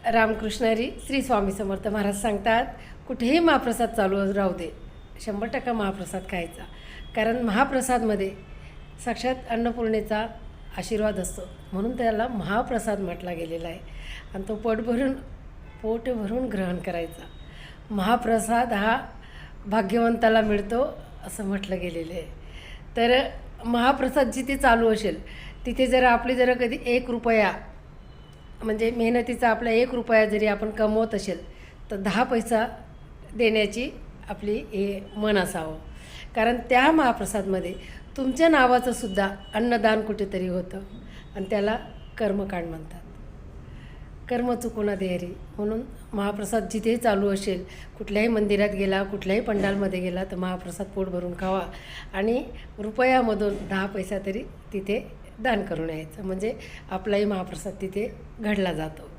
रामकृष्ण हरी. श्री स्वामी समर्थ महाराज सांगतात, कुठेही महाप्रसाद चालू राहू दे, 100% महाप्रसाद खायचा. कारण महाप्रसादमध्ये साक्षात अन्नपूर्णेचा आशीर्वाद असतो, म्हणून त्याला महाप्रसाद म्हटला गेलेला आहे. आणि तो पोट भरून ग्रहण करायचा. महाप्रसाद हा भाग्यवंताला मिळतो असं म्हटलं गेलेलं आहे. तर महाप्रसाद जिथे चालू असेल तिथे जर कधी 1 रुपया म्हणजे मेहनतीचा आपला 1 रुपया जरी आपण कमवत असेल तर 10 पैसा देण्याची आपली हे मन असावं. कारण त्या महाप्रसादमध्ये तुमच्या नावाचं सुद्धा अन्नदान कुठेतरी होतं आणि त्याला कर्मकांड म्हणतात. कर्म चुकुना देहरी. म्हणून महाप्रसाद जिथेही चालू असेल, कुठल्याही मंदिरात गेला, कुठल्याही पंडालमध्ये गेला तर महाप्रसाद पोट भरून खावा आणि रुपयामधून 10 पैसा तरी तिथे दान करून यायचं. म्हणजे आपलाही महाप्रसाद तिथे घडला जातो.